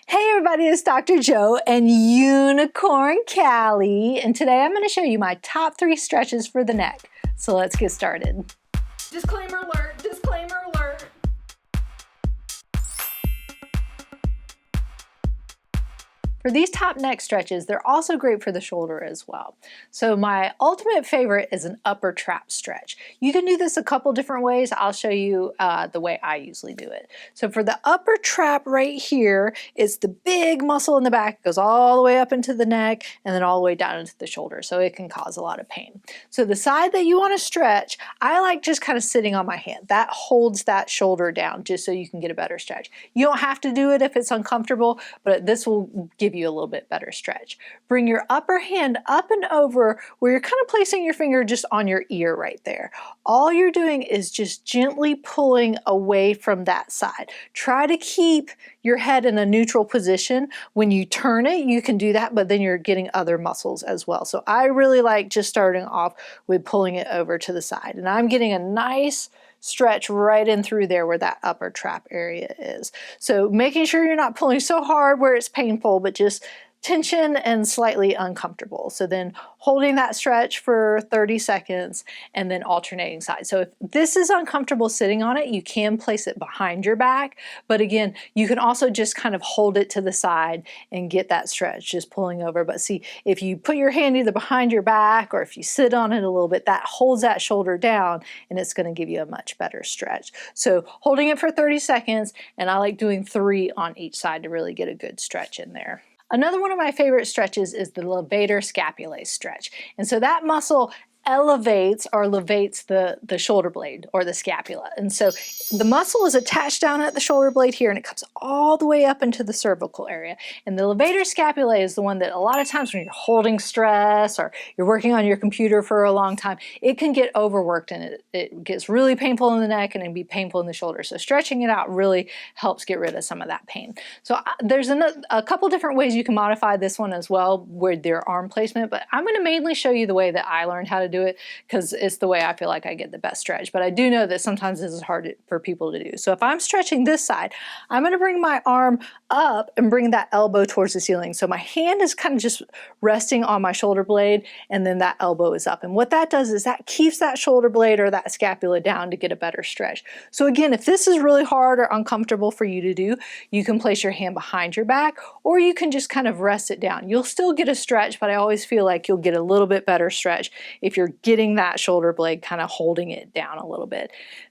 Hey everybody, it's Dr. Joe and Unicorn Callie, and today I'm going to show you my top 3 stretches for the neck. So let's get started. Disclaimer alert, disclaimer alert. For these top neck stretches, they're also great for the shoulder as well. So my ultimate favorite is an upper trap stretch. You can do this a couple different ways. I'll show you the way I usually do it. So for the upper trap right here, it's the big muscle in the back. It goes all the way up into the neck and then all the way down into the shoulder. So it can cause a lot of pain. So the side that you want to stretch, I like just kind of sitting on my hand. That holds that shoulder down just so you can get a better stretch. You don't have to do it if it's uncomfortable, but this will give you a little bit better stretch. Bring your upper hand up and over where you're kind of placing your finger just on your ear right there. All you're doing is just gently pulling away from that side. Try to keep your head in a neutral position. When you turn it, you can do that, but then you're getting other muscles as well. So I really like just starting off with pulling it over to the side. And I'm getting a nice stretch right in through there where that upper trap area is. So making sure you're not pulling so hard where it's painful, but just tension and slightly uncomfortable. So then holding that stretch for 30 seconds and then alternating sides. So if this is uncomfortable sitting on it, you can place it behind your back. But again, you can also just kind of hold it to the side and get that stretch, just pulling over. But see, if you put your hand either behind your back or if you sit on it a little bit, that holds that shoulder down and it's going to give you a much better stretch. So holding it for 30 seconds, and I like doing 3 on each side to really get a good stretch in there. Another one of my favorite stretches is the Levator Scapulae stretch. And so that muscle elevates or levates the shoulder blade or the scapula. And so the muscle is attached down at the shoulder blade here and it comes all the way up into the cervical area. And the Levator Scapulae is the one that a lot of times when you're holding stress or you're working on your computer for a long time, it can get overworked and it gets really painful in the neck and it can be painful in the shoulder. So stretching it out really helps get rid of some of that pain. So there's a couple different ways you can modify this one as well with your arm placement, but I'm going to mainly show you the way that I learned how to do it because it's the way I feel like I get the best stretch. But I do know that sometimes this is hard for people to do. So if I'm stretching this side, I'm going to bring my arm up and bring that elbow towards the ceiling. So my hand is kind of just resting on my shoulder blade and then that elbow is up. And what that does is that keeps that shoulder blade or that scapula down to get a better stretch. So again, if this is really hard or uncomfortable for you to do, you can place your hand behind your back or you can just kind of rest it down. You'll still get a stretch, but I always feel like you'll get a little bit better stretch if you're getting that shoulder blade kind of holding it down a little bit.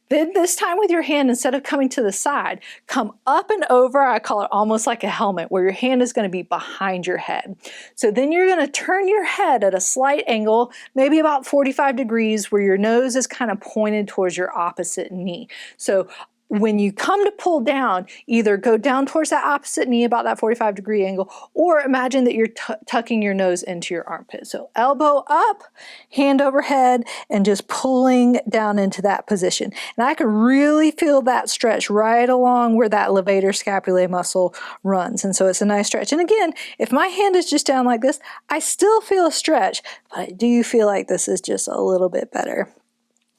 Then this time with your hand, instead of coming to the side, come up and over. I call it almost like a helmet where your hand is going to be behind your head. So then you're going to turn your head at a slight angle, maybe about 45 degrees where your nose is kind of pointed towards your opposite knee. So when you come to pull down, either go down towards that opposite knee about that 45-degree angle, or imagine that you're tucking your nose into your armpit. So elbow up, hand overhead, and just pulling down into that position. And I can really feel that stretch right along where that levator scapulae muscle runs. And so it's a nice stretch. And again, if my hand is just down like this, I still feel a stretch, but I do feel like this is just a little bit better.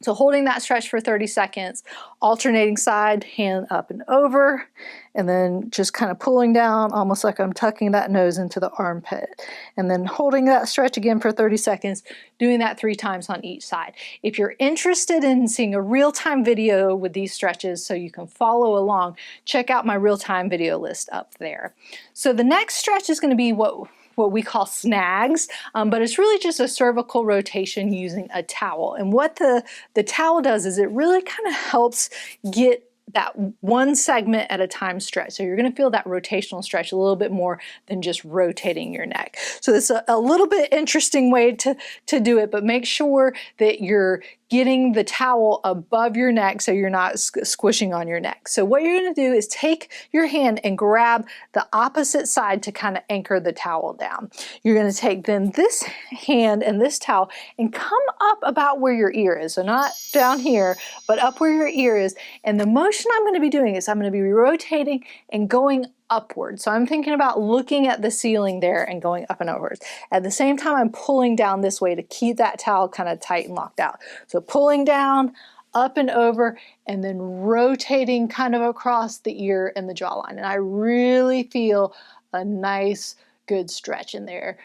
So holding that stretch for 30 seconds, alternating side, hand up and over, and then just kind of pulling down almost like I'm tucking that nose into the armpit. And then holding that stretch again for 30 seconds, doing that 3 times on each side. If you're interested in seeing a real-time video with these stretches so you can follow along, check out my real-time video list up there. So the next stretch is going to be what we call SNAGS, but it's really just a cervical rotation using a towel. And what the towel does is it really kind of helps get that one segment at a time stretch. So you're going to feel that rotational stretch a little bit more than just rotating your neck. So it's a little bit interesting way to do it, but make sure that you're getting the towel above your neck so you're not squishing on your neck. So what you're going to do is take your hand and grab the opposite side to kind of anchor the towel down. You're going to take then this hand and this towel and come up about where your ear is. So not down here, but up where your ear is. And the motion I'm going to be doing is I'm going to be rotating and going upward. So I'm thinking about looking at the ceiling there and going up and upwards. At the same time, I'm pulling down this way to keep that towel kind of tight and locked out. So pulling down, up and over, and then rotating kind of across the ear and the jawline. And I really feel a nice, good stretch in there,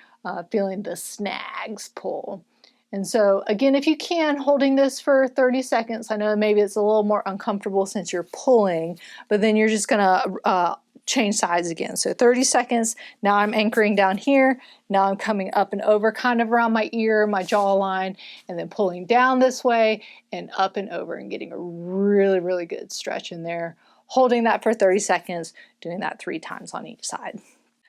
feeling the SNAGS pull. And so again, if you can, holding this for 30 seconds, I know maybe it's a little more uncomfortable since you're pulling, but then you're just gonna change sides again. So 30 seconds, now I'm anchoring down here, now I'm coming up and over kind of around my ear, my jawline, and then pulling down this way and up and over and getting a really, really good stretch in there. Holding that for 30 seconds, doing that 3 times on each side.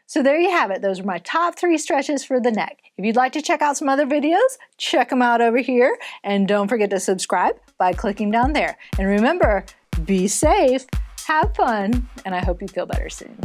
So there you have it. Those are my top 3 stretches for the neck. If you'd like to check out some other videos, check them out over here. And don't forget to subscribe by clicking down there. And remember, be safe, have fun, and I hope you feel better soon.